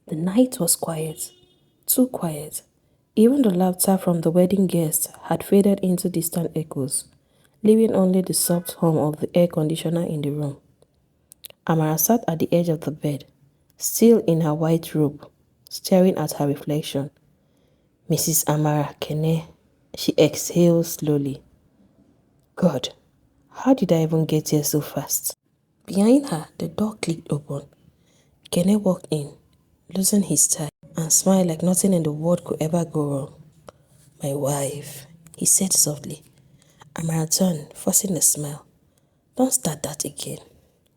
The night was quiet, too quiet. Even the laughter from the wedding guests had faded into distant echoes, leaving only the soft hum of the air conditioner in the room. Amara sat at the edge of the bed, still in her white robe, staring at her reflection. Mrs. Amara Kene, she exhaled slowly. God, how did I even get here so fast? Behind her, the door clicked open. Kene walked in, loosened his tie, and smiled like nothing in the world could ever go wrong. My wife, he said softly. Amara turned, forcing a smile. Don't start that again.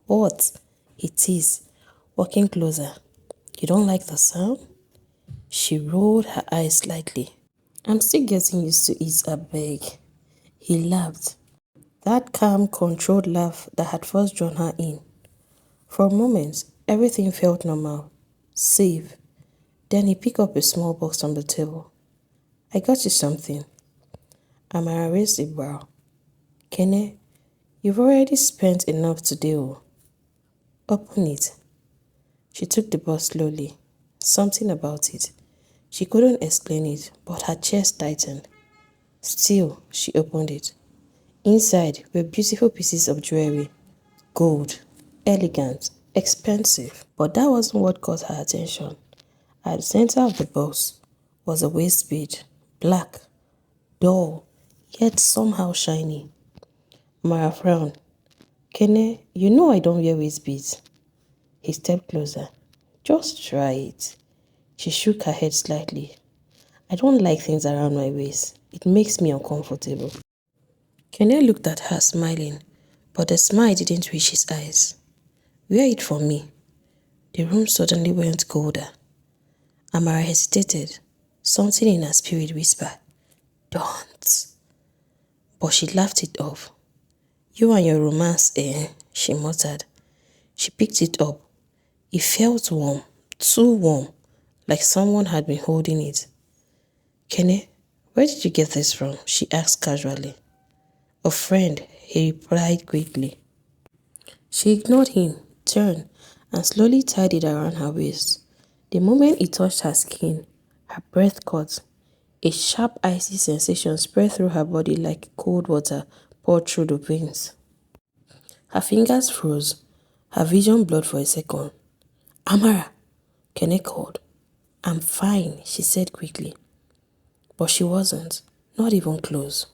What? He teased, walking closer. You don't like the sound? She rolled her eyes slightly. I'm still getting used to it, I beg. He laughed. That calm, controlled laugh that had first drawn her in. For a moment, everything felt normal, safe. Then he picked up a small box from the table. I got you something. Amara raised a brow. Kene, you've already spent enough today. Oh. Open it. She took the box slowly. Something about it. She couldn't explain it, but her chest tightened. Still, she opened it. Inside were beautiful pieces of jewelry. Gold, elegant, expensive. But that wasn't what caught her attention. At the center of the box was a waist bead, black, dull, yet somehow shiny. Mara frowned. Kene, you know I don't wear waist beads. He stepped closer. Just try it. She shook her head slightly. I don't like things around my waist. It makes me uncomfortable. Kene looked at her, smiling, but the smile didn't reach his eyes. Wear it for me. The room suddenly went colder. Amara hesitated. Something in her spirit whispered, Don't. But she laughed it off. You and your romance, eh? She muttered. She picked it up. It felt warm, too warm, like someone had been holding it. Kene, where did you get this from? She asked casually. A friend, he replied quickly. She ignored him, turned, and slowly tied it around her waist. The moment it touched her skin, her breath caught. A sharp, icy sensation spread through her body like cold water poured through the veins. Her fingers froze. Her vision blurred for a second. Amara, Kene called. I'm fine, she said quickly. But she wasn't, not even close.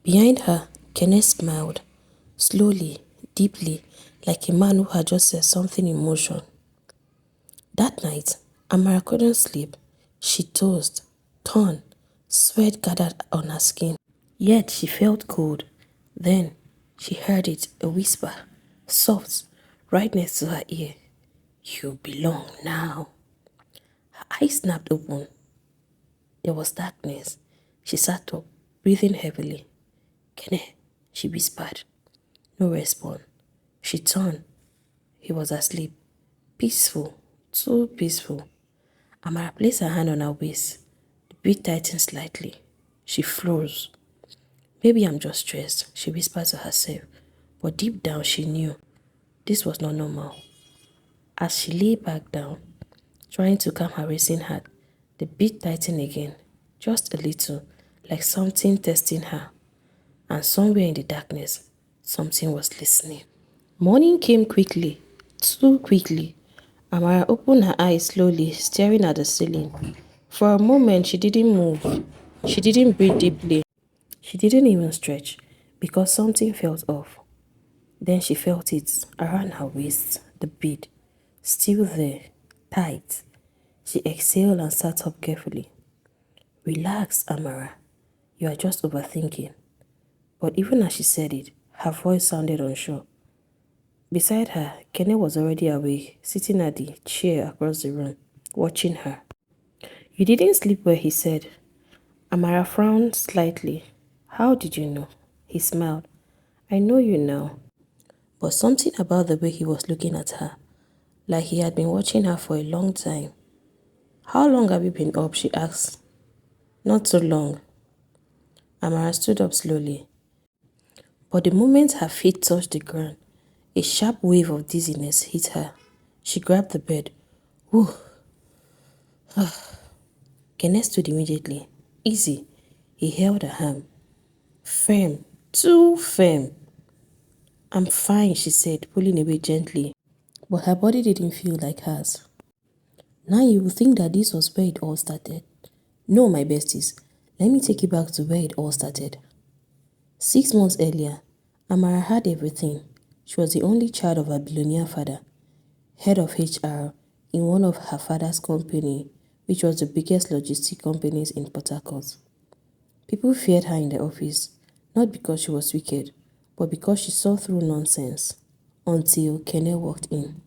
Behind her, Kene smiled, slowly, deeply, like a man who had just said something in motion. That night, Amara couldn't sleep. She tossed, turned, sweat gathered on her skin. Yet she felt cold. Then she heard it, a whisper, soft, right next to her ear. You belong now. Her eyes snapped open. There was darkness. She sat up, breathing heavily. Kene, she whispered. No response. She turned. He was asleep. Peaceful, too peaceful. Amara placed her hand on her waist. The bead tightened slightly. She froze. Maybe I'm just stressed, she whispered to herself. But deep down she knew this was not normal. As she lay back down, trying to calm her racing heart, the bead tightened again, just a little, like something testing her. And somewhere in the darkness, something was listening. Morning came quickly, too quickly. Amara opened her eyes slowly, staring at the ceiling. For a moment, she didn't move. She didn't breathe deeply. She didn't even stretch, because something felt off. Then she felt it around her waist, the bead, still there, tight. She exhaled and sat up carefully. Relax, Amara. You are just overthinking. But even as she said it, her voice sounded unsure. Beside her, Kene was already awake, sitting at the chair across the room, watching her. You didn't sleep well, he said. Amara frowned slightly. How did you know? He smiled. I know you now. But something about the way he was looking at her, like he had been watching her for a long time. How long have you been up? She asked. Not so long. Amara stood up slowly. But the moment her feet touched the ground, a sharp wave of dizziness hit her. She grabbed the bed. Whew, Kenneth stood immediately. Easy. He held her hand. Firm. Too firm. I'm fine, she said, pulling away gently. But her body didn't feel like hers. Now you will think that this was where it all started. No, my besties. Let me take you back to where it all started. 6 months earlier, Amara had everything. She was the only child of a billionaire father, head of HR in one of her father's company, which was the biggest logistic companies in Port Harcourt. People feared her in the office, not because she was wicked, but because she saw through nonsense. Until Kenneth walked in.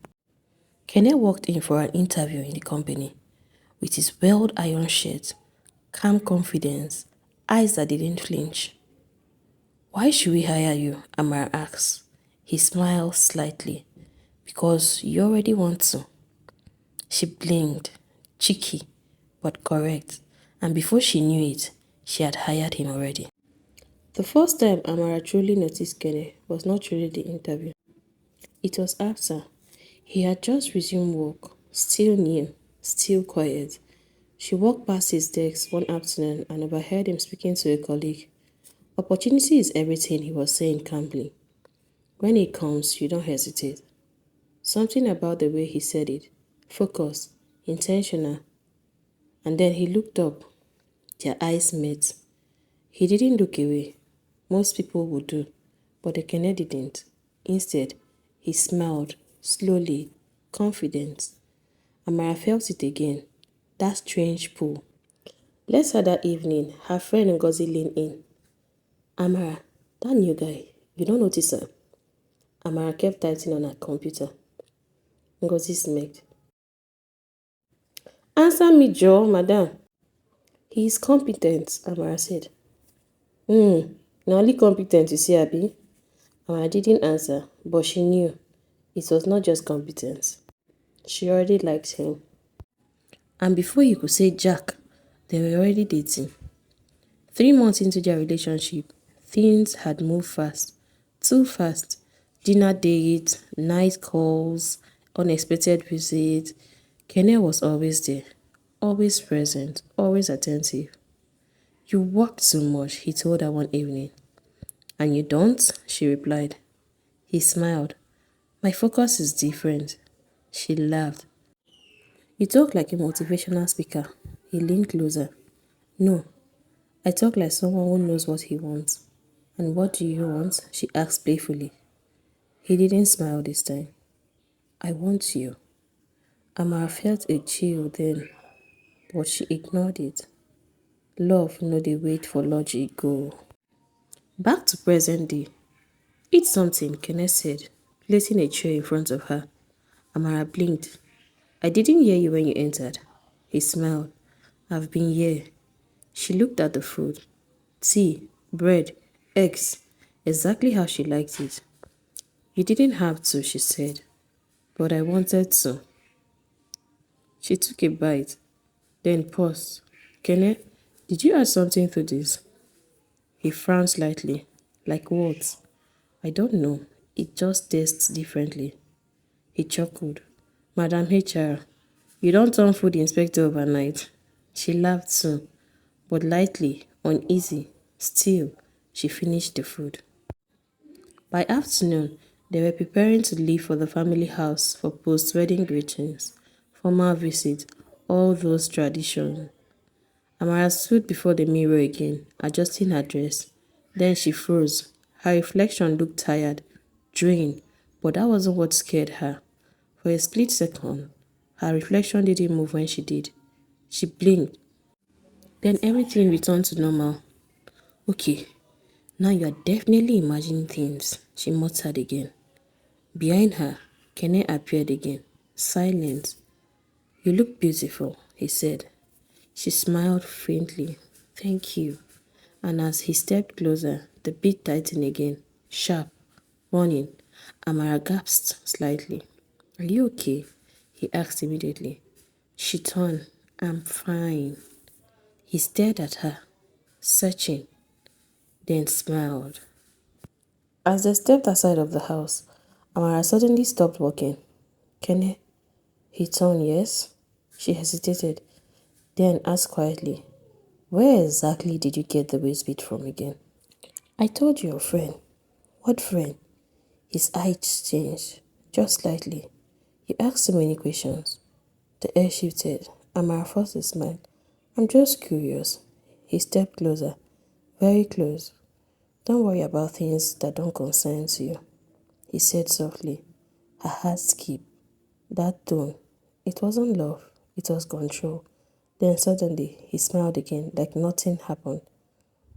Kenneth walked in for an interview in the company, with his weld iron shirt, calm confidence, eyes that didn't flinch. Why should we hire you? Amara asked. He smiled slightly. Because you already want to. She blinked, cheeky, but correct, and before she knew it, she had hired him already. The first time Amara truly noticed Kenneth was not truly the interview. It was after. He had just resumed work, still new, still quiet. She walked past his desk one afternoon and overheard him speaking to a colleague. Opportunity is everything, he was saying calmly. When it comes, you don't hesitate. Something about the way he said it, focused, intentional. And then he looked up. Their eyes met. He didn't look away. Most people would do, but the Kenneth didn't. Instead, he smiled, slowly, confident. Amara felt it again, that strange pull. Later that evening, her friend Ngozi leaned in. Amara, that new guy, you don't notice her? Amara kept typing on her computer. Ngozi smirked. Answer me, Joe, madam. He is competent, Amara said. Now only competent you see, Abi. Amara didn't answer, but she knew it was not just competence. She already liked him. And before you could say Jack, they were already dating. 3 months into their relationship, things had moved fast. Too fast. Dinner dates, night calls, unexpected visits. Kenneth was always there, always present, always attentive. You work too much, he told her one evening. And you don't? She replied. He smiled. My focus is different. She laughed. You talk like a motivational speaker. He leaned closer. No, I talk like someone who knows what he wants. And what do you want? She asked playfully. He didn't smile this time. I want you. Amara felt a chill then, but she ignored it. Love no dey wait for logic go. Back to present day. Eat something, Kenneth said, placing a chair in front of her. Amara blinked. I didn't hear you when you entered. He smiled. I've been here. She looked at the food. Tea, bread, eggs, exactly how she liked it. You didn't have to, she said, but I wanted to. She took a bite, then paused. Kenneth, did you add something to this? He frowned slightly. Like what? I don't know. It just tastes differently. He chuckled. Madam HR, you don't turn food inspector overnight. She laughed too, but lightly, uneasy. Still, she finished the food. By afternoon, they were preparing to leave for the family house for post-wedding greetings, formal visit, all those traditions. Amara stood before the mirror again, adjusting her dress. Then she froze. Her reflection looked tired, drained, but that wasn't what scared her. For a split second, her reflection didn't move when she did. She blinked. Then everything returned to normal. Okay, now you are definitely imagining things, she muttered again. Behind her, Kenneth appeared again, silent. You look beautiful, he said. She smiled faintly. Thank you. And as he stepped closer, the beat tightened again, sharp, warning. Amara gasped slightly. Are you okay? He asked immediately. She turned. I'm fine. He stared at her, searching, then smiled. As they stepped outside of the house, Amara suddenly stopped walking. Kenneth, he turned, yes? She hesitated. Then asked quietly, "Where exactly did you get the waist bead from again?" "I told you, your friend." "What friend?" His eyes changed, just slightly. "You asked so many questions." The air shifted. Amara forced a smile. "I'm just curious." He stepped closer, very close. "Don't worry about things that don't concern you," he said softly. Her heart skipped. That tone. It wasn't love, it was control. Then suddenly he smiled again, like nothing happened.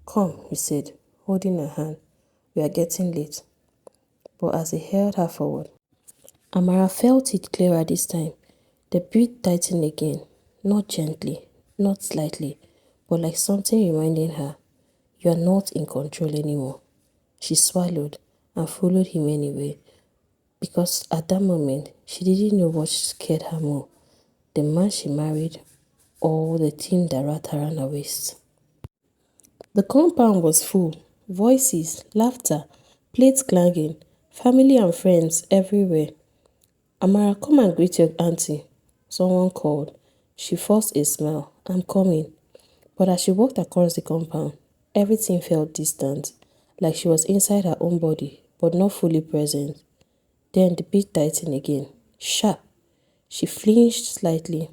"Come," he said, holding her hand. "We are getting late." But as he held her forward, Amara felt it clearer this time. The bead tightened again, not gently, not slightly, but like something reminding her, "You are not in control anymore." She swallowed and followed him anyway, because at that moment she didn't know what scared her more, the man she married or the thing that wrapped around her waist. The compound was full, voices, laughter, plates clanging, family and friends everywhere. "Amara, come and greet your auntie," someone called. She forced a smile. "I'm coming." But as she walked across the compound, everything felt distant, like she was inside her own body, but not fully present. Then the beat tightened again. Sharp. She flinched slightly.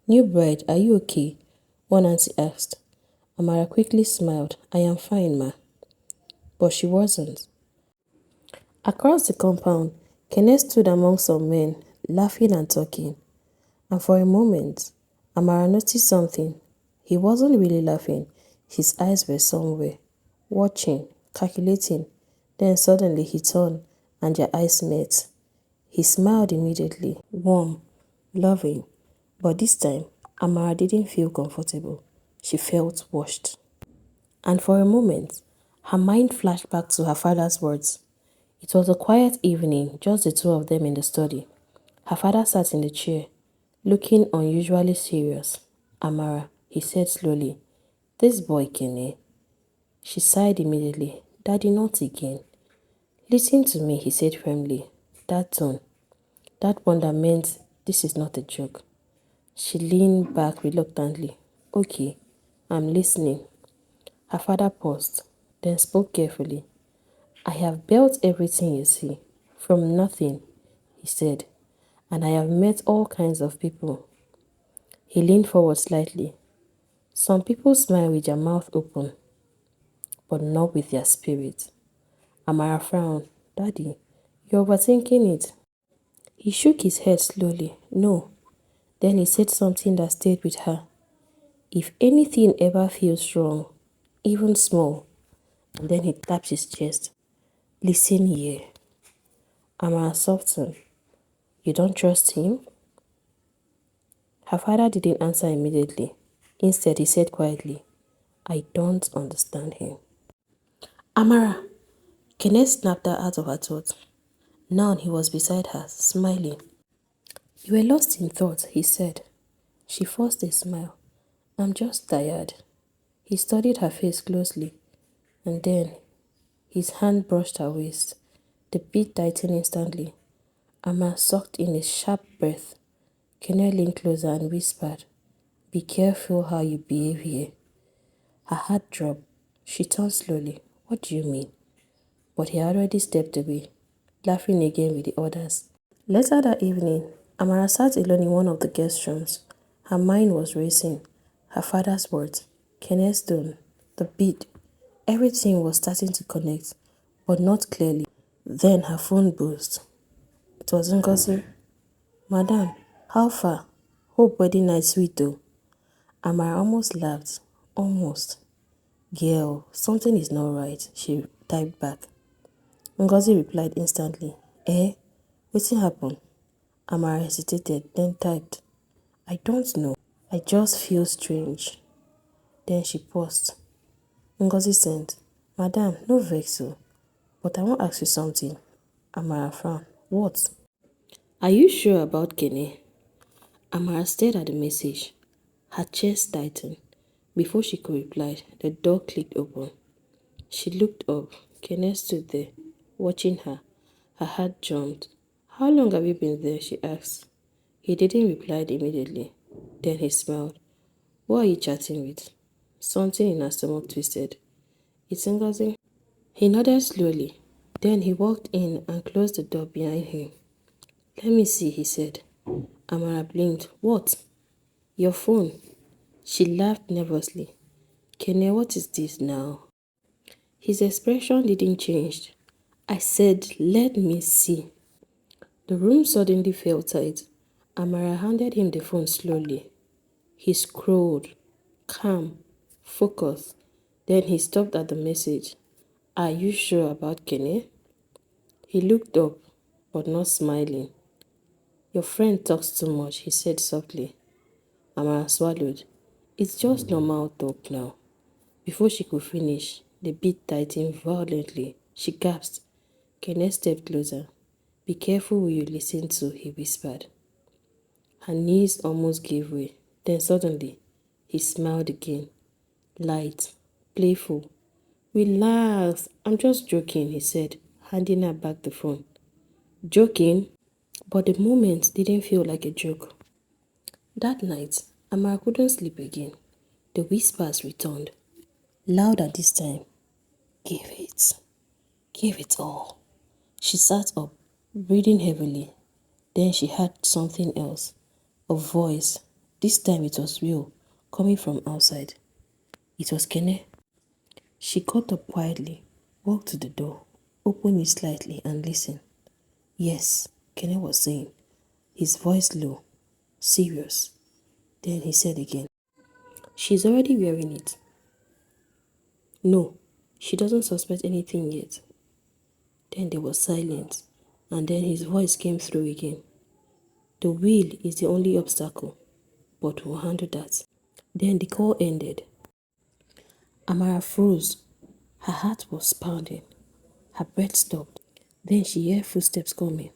New bride, are you okay?" one auntie asked. Amara quickly smiled. "I am fine, ma." But she wasn't. Across the compound, Kenneth stood among some men, laughing and talking. And for a moment, Amara noticed something. He wasn't really laughing. His eyes were somewhere, watching, calculating. Then suddenly he turned, and their eyes met. He smiled immediately, warm, loving. But this time, Amara didn't feel comfortable. She felt washed. And for a moment, her mind flashed back to her father's words. It was a quiet evening, just the two of them in the study. Her father sat in the chair, looking unusually serious. "Amara," he said slowly, "this boy Kene." She sighed immediately. "Daddy, not again." "Listen to me," he said firmly. That tone, that one that meant this is not a joke. She leaned back reluctantly. "Okay, I'm listening." Her father paused, then spoke carefully. "I have built everything you see, from nothing," he said, "and I have met all kinds of people." He leaned forward slightly. "Some people smile with their mouth open, but not with their spirit." Amara frowned. "Daddy, you're overthinking it." He shook his head slowly. "No." Then he said something that stayed with her. "If anything ever feels wrong, even small," and then he tapped his chest. "Listen here." Amara softened. "You don't trust him?" Her father didn't answer immediately. Instead, he said quietly, "I don't understand him." "Amara!" Kenneth snapped her out of her thoughts. Now he was beside her, smiling. "You were lost in thought," he said. She forced a smile. "I'm just tired." He studied her face closely, and then his hand brushed her waist. The bead tightened instantly. Amma sucked in a sharp breath. Kenneth leaned closer and whispered, "Be careful how you behave here." Her heart dropped. She turned slowly. "What do you mean?" But he had already stepped away, laughing again with the others. Later that evening, Amara sat alone in one of the guest rooms. Her mind was racing. Her father's words, Kenneth's tone, the beat, everything was starting to connect, but not clearly. Then her phone buzzed. It was Ngozi. "Madam, how far? Hope wedding night sweet though." Amara almost laughed. Almost. "Girl, something is not right," she typed back. Ngozi replied instantly. "Eh? Wetin happen?" Amara hesitated, then typed, "I don't know. I just feel strange." Then she paused. Ngozi sent, "Madam, no vex o, but I wan ask you something." Amara frowned. "What?" "Are you sure about Kene?" Amara stared at the message. Her chest tightened. Before she could reply, the door clicked open. She looked up. Kenneth stood there, watching her. Her heart jumped. "How long have you been there?" she asked. He didn't reply immediately. Then he smiled. Who are you chatting with? Something in her stomach twisted. It's Ngozi. He nodded slowly. Then he walked in and closed the door behind him. Let me see, he said. Amara blinked. What? Your phone. She laughed nervously. Kene, what is this now? His expression didn't change. I said, let me see. The room suddenly felt tight. Amara handed him the phone slowly. He scrolled, calm, focused. Then he stopped at the message. Are you sure about Kene? He looked up, but not smiling. Your friend talks too much, he said softly. Amara swallowed. It's just normal talk now. Before she could finish, the beat tightened violently. She gasped. Kenneth stepped closer. Be careful who you listen to, he whispered. Her knees almost gave way. Then suddenly, he smiled again. Light, playful. Relax, I'm just joking, he said, handing her back the phone. Joking? But the moment didn't feel like a joke. That night, Amara couldn't sleep again. The whispers returned. Louder this time. Give it. Give it all. She sat up, breathing heavily. Then she heard something else. A voice. This time it was real, coming from outside. It was Kene. She got up quietly, walked to the door, opened it slightly and listened. Yes, Kene was saying, his voice low, serious. Then he said again, she's already wearing it. No, she doesn't suspect anything yet. Then there was silence, and then his voice came through again. The wheel is the only obstacle, but we'll handle that. Then the call ended. Amara froze. Her heart was pounding. Her breath stopped. Then she heard footsteps coming.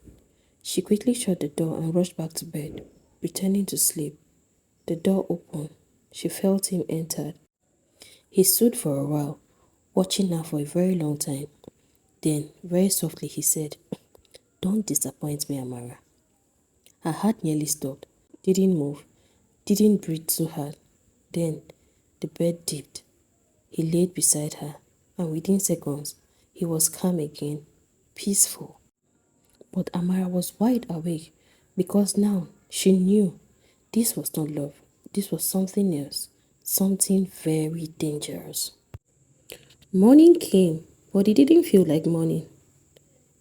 She quickly shut the door and rushed back to bed, pretending to sleep. The door opened. She felt him enter. He stood for a while, watching her for a very long time. Then, very softly, he said, Don't disappoint me, Amara. Her heart nearly stopped. Didn't move. Didn't breathe too hard. Then, the bed dipped. He laid beside her, and within seconds, he was calm again, peaceful. But Amara was wide awake because now she knew this was not love. This was something else, something very dangerous. Morning came, but it didn't feel like morning.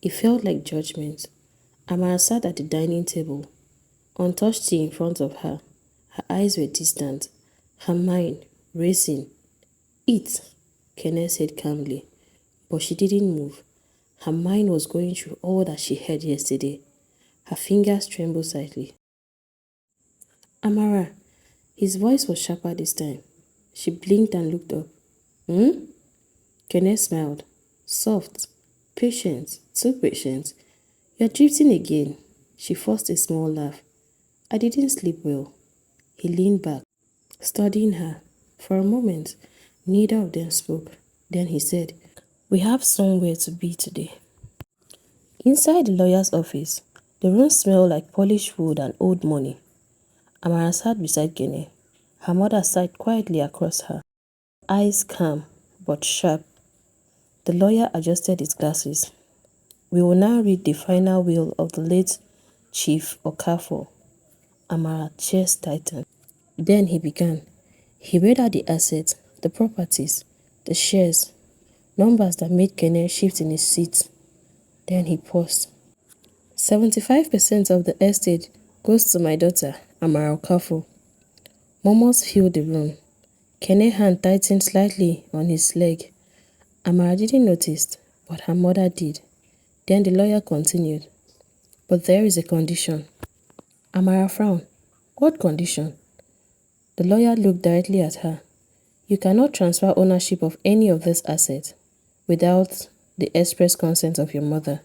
It felt like judgment. Amara sat at the dining table, untouched tea in front of her. Her eyes were distant, her mind racing. Eat, Kenneth said calmly, but she didn't move. Her mind was going through all that she heard yesterday. Her fingers trembled slightly. Amara, his voice was sharper this time. She blinked and looked up. Hmm? Kenneth smiled. Soft, patient, too patient. You're drifting again. She forced a small laugh. I didn't sleep well. He leaned back, studying her. For a moment, neither of them spoke. Then he said, We have somewhere to be today. Inside the lawyer's office, the room smelled like polished wood and old money. Amara sat beside Gene. Her mother sat quietly across her, eyes calm but sharp. The lawyer adjusted his glasses. We will now read the final will of the late Chief Okafor. Amara's chest tightened. Then he began. He read out the assets, the properties, the shares, numbers that made Kenneth shift in his seat. Then he paused. 75% of the estate goes to my daughter, Amara Okafor. Murmurs filled the room. Kenneth's hand tightened slightly on his leg. Amara didn't notice, but her mother did. Then the lawyer continued. But there is a condition. Amara frowned. What condition? The lawyer looked directly at her. You cannot transfer ownership of any of this asset without the express consent of your mother.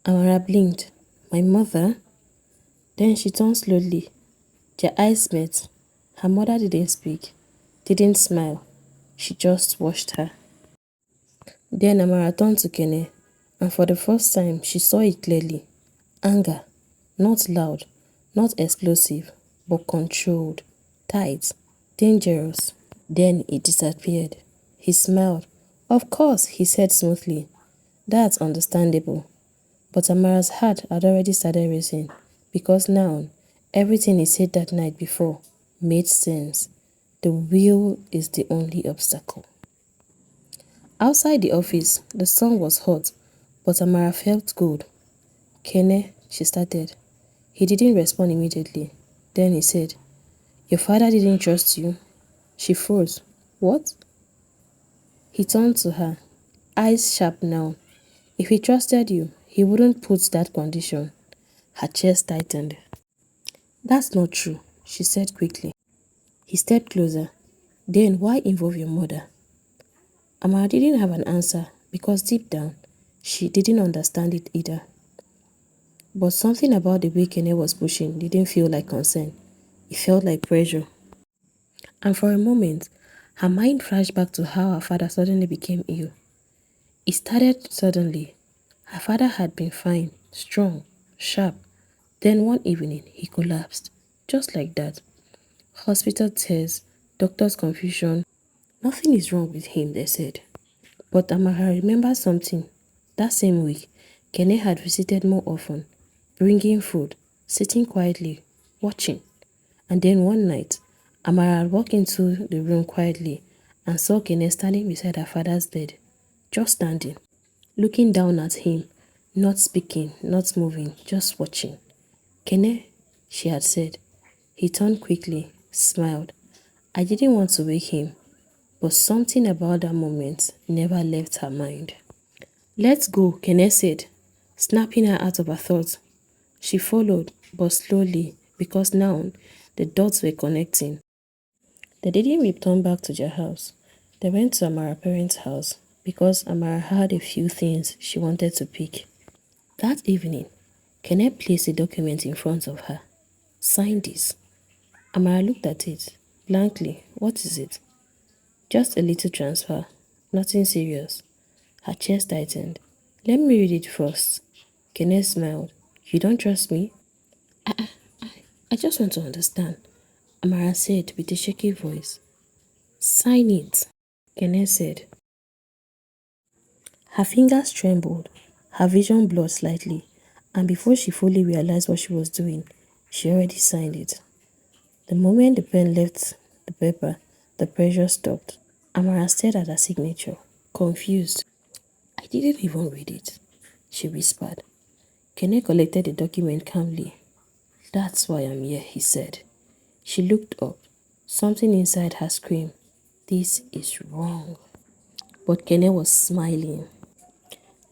Amara blinked. My mother? Then she turned slowly. Their eyes met. Her mother didn't speak, didn't smile. She just watched her. Then Amara turned to Kene, and for the first time she saw it clearly. Anger, not loud, not explosive, but controlled, tight, dangerous. Then it disappeared. He smiled. Of course, he said smoothly. That's understandable. But Amara's heart had already started racing because now everything he said that night before made sense. The will is the only obstacle. Outside the office, the sun was hot, but Amara felt good. Kene, she started. He didn't respond immediately. Then he said, Your father didn't trust you? She froze. What? He turned to her, eyes sharp now. If he trusted you, he wouldn't put that condition. Her chest tightened. That's not true, she said quickly. He stepped closer. Then why involve your mother? Amara didn't have an answer because deep down, she didn't understand it either. But something about the way Kene was pushing didn't feel like concern. It felt like pressure. And for a moment, her mind flashed back to how her father suddenly became ill. It started suddenly. Her father had been fine, strong, sharp. Then one evening, he collapsed. Just like that. Hospital tears, doctor's confusion. Nothing is wrong with him, they said. But Amara remembered something. That same week, Kene had visited more often, bringing food, sitting quietly, watching. And then one night, Amara walked into the room quietly and saw Kene standing beside her father's bed, just standing, looking down at him, not speaking, not moving, just watching. Kene, she had said. He turned quickly, smiled. I didn't want to wake him, but something about that moment never left her mind. Let's go, Kene said, snapping her out of her thoughts. She followed, but slowly, because now the dots were connecting. They didn't return back to their house. They went to Amara's parents' house because Amara had a few things she wanted to pick. That evening, Kene placed a document in front of her. Sign this. Amara looked at it, blankly. What is it? Just a little transfer. Nothing serious. Her chest tightened. Let me read it first. Kene smiled. You don't trust me? I just want to understand, Amara said with a shaky voice. Sign it, Kene said. Her fingers trembled, her vision blurred slightly, and before she fully realized what she was doing, she already signed it. The moment the pen left the paper, the pressure stopped. Amara stared at her signature, confused. I didn't even read it, she whispered. Kene collected the document calmly. That's why I'm here, he said. She looked up. Something inside her screamed, This is wrong. But Kene was smiling.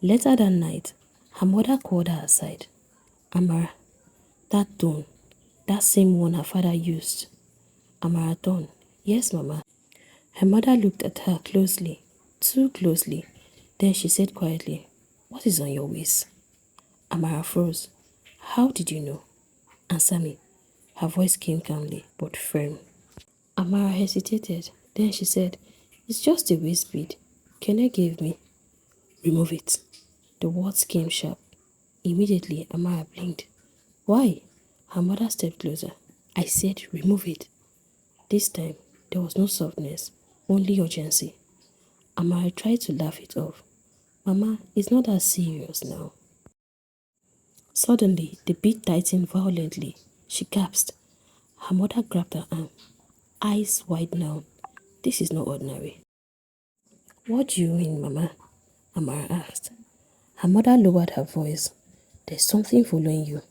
Later that night, her mother called her aside. Amara, that tone, that same one her father used. Amara turned. Yes, Mama. Her mother looked at her closely, too closely. Then she said quietly, What is on your waist? Amara froze. How did you know? Answer me. Her voice came calmly, but firm. Amara hesitated. Then she said, It's just a waist bead. Kene gave me. Remove it. The words came sharp. Immediately, Amara blinked. Why? Her mother stepped closer. I said, remove it. This time, there was no softness, only urgency. Amara tried to laugh it off. Mama, it's not that serious now. Suddenly, the bead tightened violently. She gasped. Her mother grabbed her arm. Eyes wide now. This is not ordinary. What do you mean, Mama? Amara asked. Her mother lowered her voice. There's something following you.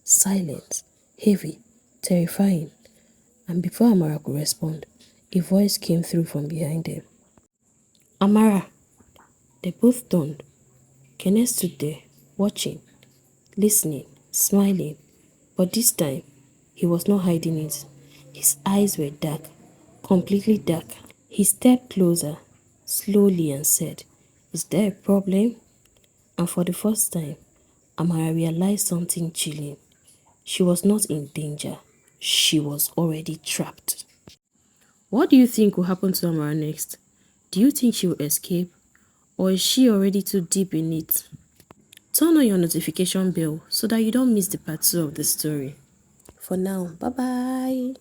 Silent, heavy, terrifying. And before Amara could respond, a voice came through from behind them. Amara! They both turned. Kenneth stood there, watching, listening, smiling. But this time, he was not hiding it. His eyes were dark, completely dark. He stepped closer, slowly, and said, Is there a problem? And for the first time, Amara realized something chilling. She was not in danger. She was already trapped. What do you think will happen to Amara next? Do you think she will escape? Or is she already too deep in it? Turn on your notification bell so that you don't miss the part 2 of the story. for now. Bye bye.